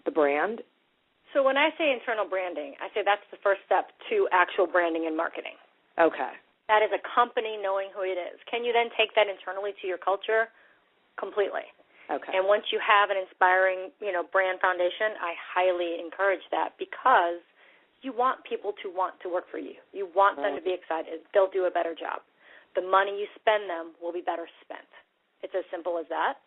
the brand? So when I say internal branding, I say that's the first step to actual branding and marketing. Okay. That is a company knowing who it is. Can you then take that internally to your culture? Completely. Okay. And once you have an inspiring, brand foundation, I highly encourage that because you want people to want to work for you. You want them to be excited. They'll do a better job. The money you spend them will be better spent. It's as simple as that.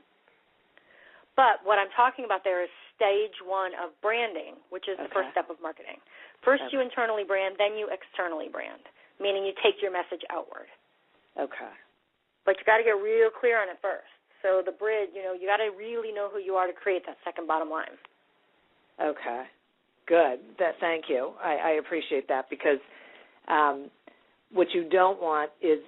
But what I'm talking about there is stage one of branding, which is the first step of marketing. First you internally brand, then you externally brand, meaning you take your message outward. Okay. But you got to get real clear on it first. So the bridge, you got to really know who you are to create that second bottom line. Okay. Good. Thank you. I appreciate that because what you don't want is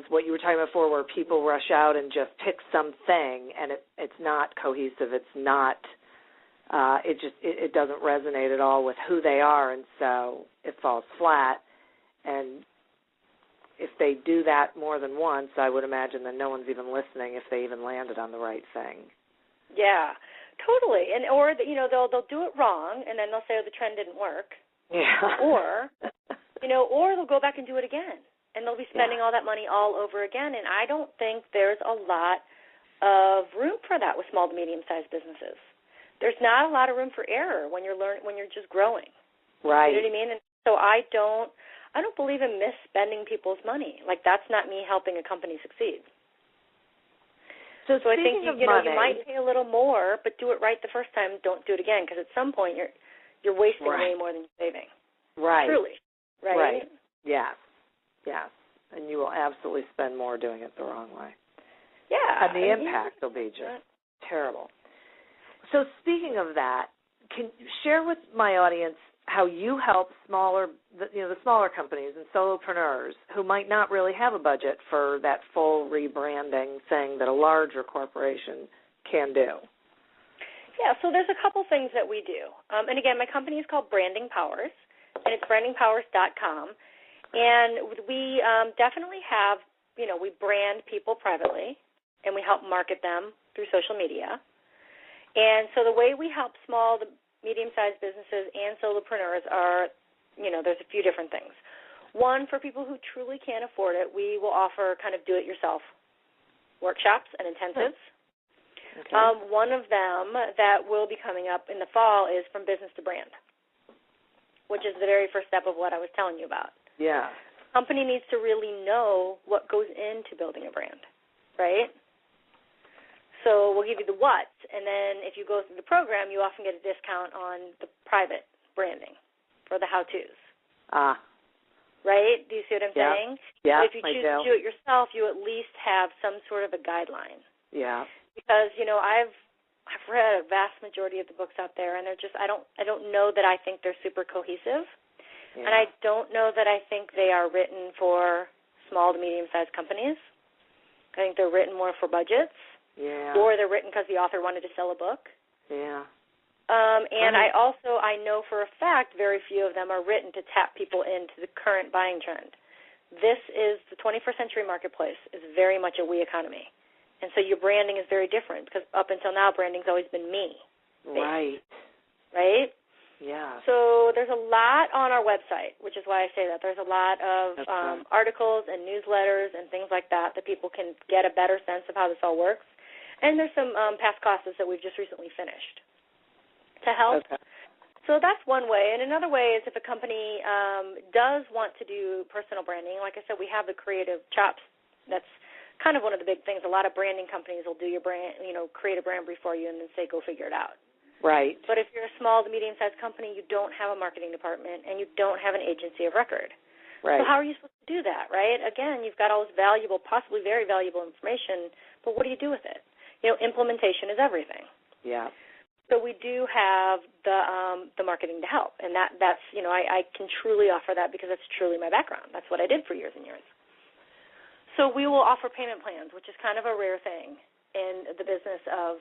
what you were talking about before, where people rush out and just pick something and it's not cohesive. It's not. It doesn't resonate at all with who they are, and so it falls flat. And if they do that more than once, I would imagine that no one's even listening if they even landed on the right thing. Yeah, totally. And or they'll do it wrong, and then they'll say, "Oh, the trend didn't work." Yeah. Or or they'll go back and do it again, and they'll be spending all that money all over again. And I don't think there's a lot of room for that with small to medium-sized businesses. There's not a lot of room for error when you're just growing. Right. You know what I mean? And so I don't believe in misspending people's money. Like, that's not me helping a company succeed. So I think you money, might pay a little more, but do it right the first time. Don't do it again, because at some point you're wasting way more than you're saving. Right. Truly. Right. Right. Yes. Yes. And you will absolutely spend more doing it the wrong way. Yeah. And the impact will be just terrible. So speaking of that, can you share with my audience how you help the smaller companies and solopreneurs who might not really have a budget for that full rebranding thing that a larger corporation can do? Yeah, so there's a couple things that we do. And again, my company is called Branding Powers, and it's brandingpowers.com. And we definitely have, we brand people privately, and we help market them through social media. And so the way we help small to medium-sized businesses and solopreneurs are, there's a few different things. One, for people who truly can't afford it, we will offer kind of do-it-yourself workshops and intensives. Okay. One of them that will be coming up in the fall is from business to brand, which is the very first step of what I was telling you about. Yeah. Company needs to really know what goes into building a brand, right? So we'll give you the what, and then if you go through the program, you often get a discount on the private branding for the how-tos. Right? Do you see what I'm saying? Yeah, but if you choose to do it yourself, you at least have some sort of a guideline. Yeah. Because, I've read a vast majority of the books out there, and they're just I don't know that I think they're super cohesive. Yeah. And I don't know that I think they are written for small to medium-sized companies. I think they're written more for budgets. Yeah. Or they're written because the author wanted to sell a book. Yeah. And I know for a fact very few of them are written to tap people into the current buying trend. This is the 21st century marketplace is very much a we economy. And so your branding is very different because up until now branding's always been me. Right. Right? Yeah. So there's a lot on our website, which is why I say that. There's a lot of articles and newsletters and things like that people can get a better sense of how this all works. And there's some past classes that we've just recently finished to help. Okay. So that's one way. And another way is if a company does want to do personal branding, like I said, we have the creative chops. That's kind of one of the big things. A lot of branding companies will do your brand, create a brand brief for you and then say, go figure it out. Right. But if you're a small to medium-sized company, you don't have a marketing department and you don't have an agency of record. Right. So how are you supposed to do that, right? Again, you've got all this valuable, possibly very valuable information, but what do you do with it? Implementation is everything. Yeah. So we do have the marketing to help, and that's I can truly offer that because that's truly my background. That's what I did for years and years. So we will offer payment plans, which is kind of a rare thing in the business of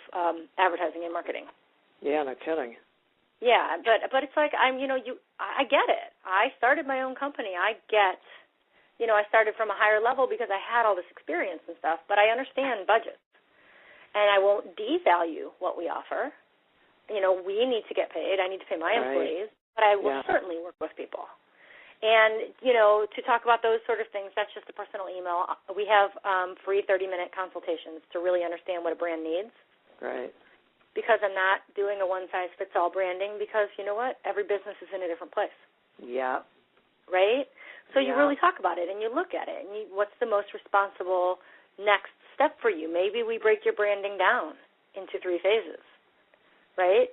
advertising and marketing. Yeah, no kidding. Yeah, but it's like I get it. I started my own company. I started from a higher level because I had all this experience and stuff, but I understand budgets. And I won't devalue what we offer. We need to get paid. I need to pay my employees, but I will certainly work with people. And, to talk about those sort of things, that's just a personal email. We have free 30-minute consultations to really understand what a brand needs. Right. Because I'm not doing a one-size-fits-all branding because, you know what, every business is in a different place. Yeah. Right? So you really talk about it and you look at it and what's the most responsible next step for you? Maybe we break your branding down into 3 phases, right?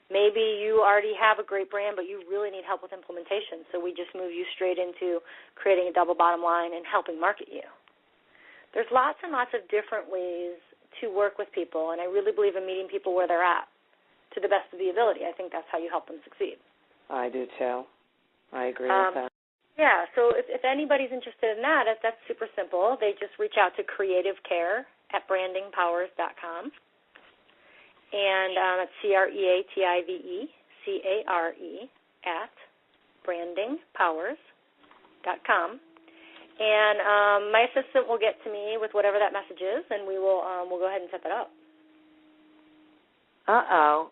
Maybe you already have a great brand, but you really need help with implementation, so we just move you straight into creating a double bottom line and helping market you. There's lots and lots of different ways to work with people, and I really believe in meeting people where they're at to the best of the ability. I think that's how you help them succeed. I do, too. I agree with that. Yeah, so if anybody's interested in that, that's super simple. They just reach out to creativecare@brandingpowers.com. And it's creativecare@brandingpowers.com. And my assistant will get to me with whatever that message is, and we'll go ahead and set that up. Uh-oh.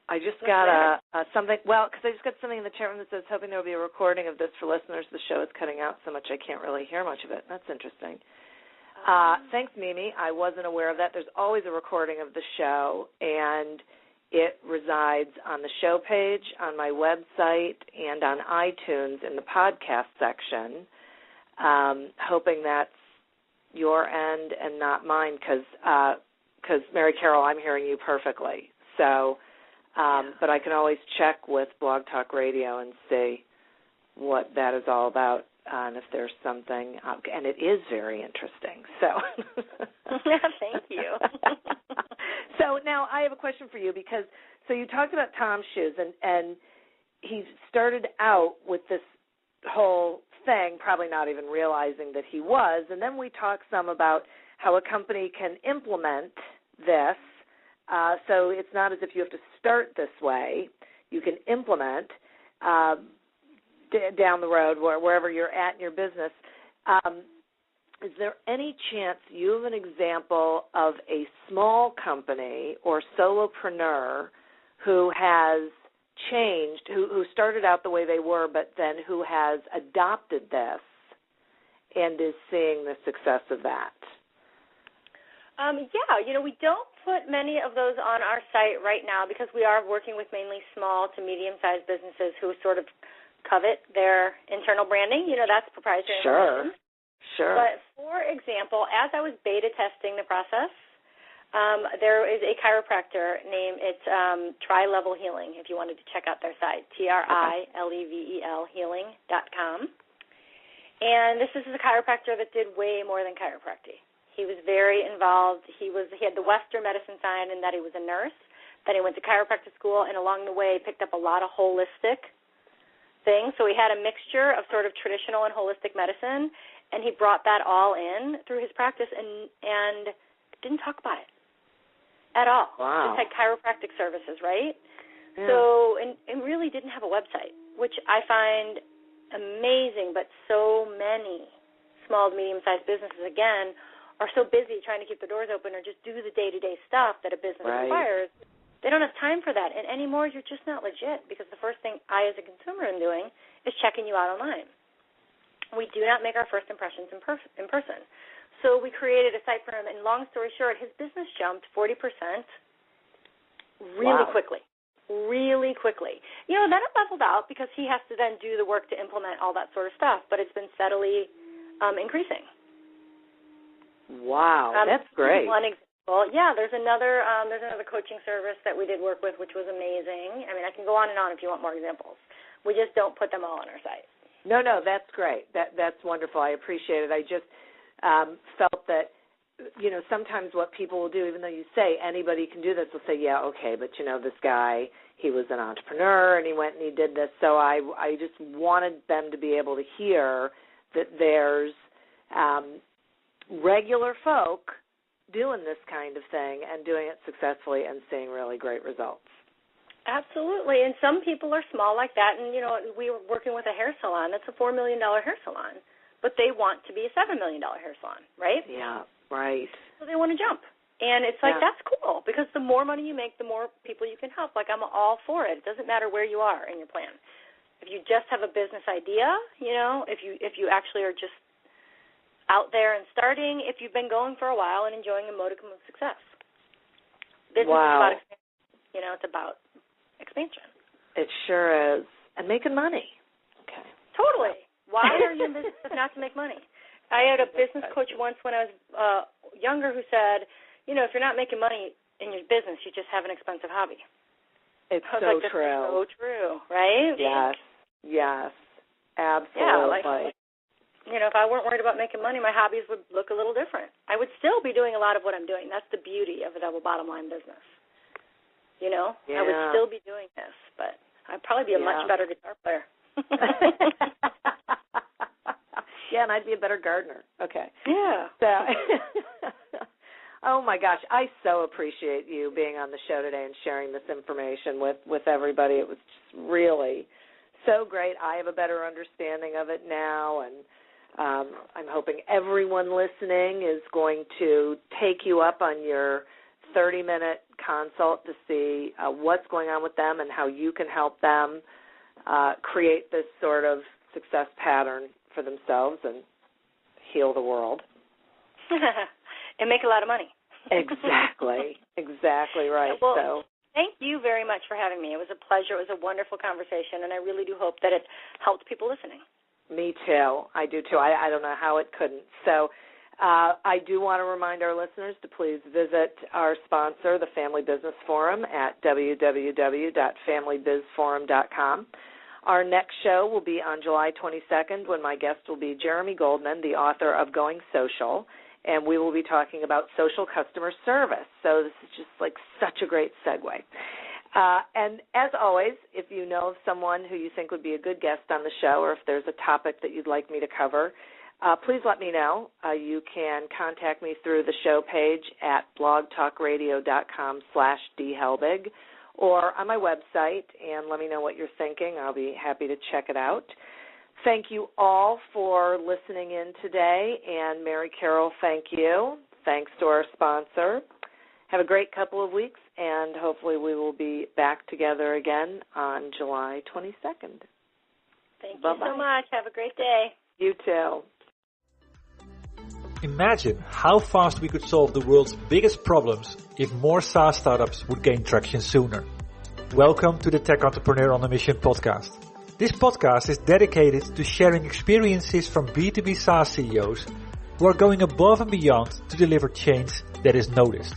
I just got something, because I just got something in the chat room that says, hoping there will be a recording of this for listeners. The show is cutting out so much I can't really hear much of it. That's interesting. Thanks, Mimi. I wasn't aware of that. There's always a recording of the show, and it resides on the show page, on my website, and on iTunes in the podcast section. Hoping that's your end and not mine, because Mary Carole, I'm hearing you perfectly. So, but I can always check with Blog Talk Radio and see what that is all about. And if there's something, and it is very interesting. So, thank you. So now I have a question for you so you talked about Tom's shoes, and he started out with this whole thing, probably not even realizing that he was, and then we talked some about how a company can implement this. So it's not as if you have to start this way. You can implement down the road, wherever you're at in your business. Is there any chance you have an example of a small company or solopreneur who has changed, who started out the way they were, but then who has adopted this and is seeing the success of that? We don't put many of those on our site right now because we are working with mainly small to medium-sized businesses who sort of covet their internal branding. That's proprietary information. Sure. But, for example, as I was beta testing the process, there is a chiropractor named, it's Tri-Level Healing, if you wanted to check out their site, TRILEVEL healing.com. And this is a chiropractor that did way more than chiropractic. He was very involved. He had the Western medicine side in that he was a nurse. Then he went to chiropractic school, and along the way picked up a lot of holistic things. So he had a mixture of sort of traditional and holistic medicine, and he brought that all in through his practice and didn't talk about it at all. Wow. Just had chiropractic services, right? Yeah. So, and really didn't have a website, which I find amazing, but so many small to medium-sized businesses, again, are so busy trying to keep their doors open or just do the day-to-day stuff that a business requires. They don't have time for that. And anymore, you're just not legit because the first thing I, as a consumer, am doing is checking you out online. We do not make our first impressions in person. So we created a site for him, and long story short, his business jumped 40% really quickly. Really quickly. Then it leveled out because he has to then do the work to implement all that sort of stuff, but it's been steadily increasing. Wow, that's great. One example. Yeah, there's another coaching service that we did work with, which was amazing. I mean, I can go on and on if you want more examples. We just don't put them all on our site. No, that's great. That's wonderful. I appreciate it. I just felt that, sometimes what people will do, even though you say anybody can do this, will say, yeah, okay, but this guy, he was an entrepreneur and he went and he did this. So I just wanted them to be able to hear that there's regular folk doing this kind of thing and doing it successfully and seeing really great results. Absolutely, and some people are small like that, and, we were working with a hair salon that's a $4 million hair salon, but they want to be a $7 million hair salon, right? Yeah, right. So they want to jump, and it's like, that's cool, because the more money you make, the more people you can help. Like, I'm all for it. It doesn't matter where you are in your plan. If you just have a business idea, if you actually are just out there and starting, if you've been going for a while and enjoying a modicum of success. Business is about expansion. It's about expansion. It sure is. And making money. Okay. Totally. Why are you in business if not to make money? I had a business coach once when I was younger who said, if you're not making money in your business, you just have an expensive hobby. It's so true. So true, right? Yes. Absolutely. Yeah, if I weren't worried about making money, my hobbies would look a little different. I would still be doing a lot of what I'm doing. That's the beauty of a double bottom line business. I would still be doing this, but I'd probably be a much better guitar player. Yeah, and I'd be a better gardener. Okay. Yeah. So, oh, my gosh. I so appreciate you being on the show today and sharing this information with everybody. It was just really so great. I have a better understanding of it now, and I'm hoping everyone listening is going to take you up on your 30-minute consult to see what's going on with them and how you can help them create this sort of success pattern for themselves and heal the world. And make a lot of money. Exactly right. Well, thank you very much for having me. It was a pleasure. It was a wonderful conversation, and I really do hope that it helped people listening. Me too. I do too. I don't know how it couldn't. So I do want to remind our listeners to please visit our sponsor, the Family Business Forum, at www.familybizforum.com. Our next show will be on July 22nd when my guest will be Jeremy Goldman, the author of Going Social, and we will be talking about social customer service. So this is just like such a great segue. And as always, if you know of someone who you think would be a good guest on the show, or if there's a topic that you'd like me to cover, please let me know. You can contact me through the show page at blogtalkradio.com/dhelbig or on my website, and let me know what you're thinking. I'll be happy to check it out. Thank you all for listening in today, and Mary Carole, thank you. Thanks to our sponsor. Have a great couple of weeks, and hopefully we will be back together again on July 22nd. Thank you so much. Have a great day. You too. Imagine how fast we could solve the world's biggest problems if more SaaS startups would gain traction sooner. Welcome to the Tech Entrepreneur on a Mission podcast. This podcast is dedicated to sharing experiences from B2B SaaS CEOs who are going above and beyond to deliver change that is noticed.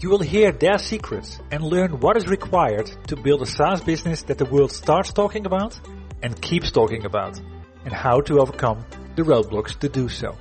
You will hear their secrets and learn what is required to build a SaaS business that the world starts talking about and keeps talking about, and how to overcome the roadblocks to do so.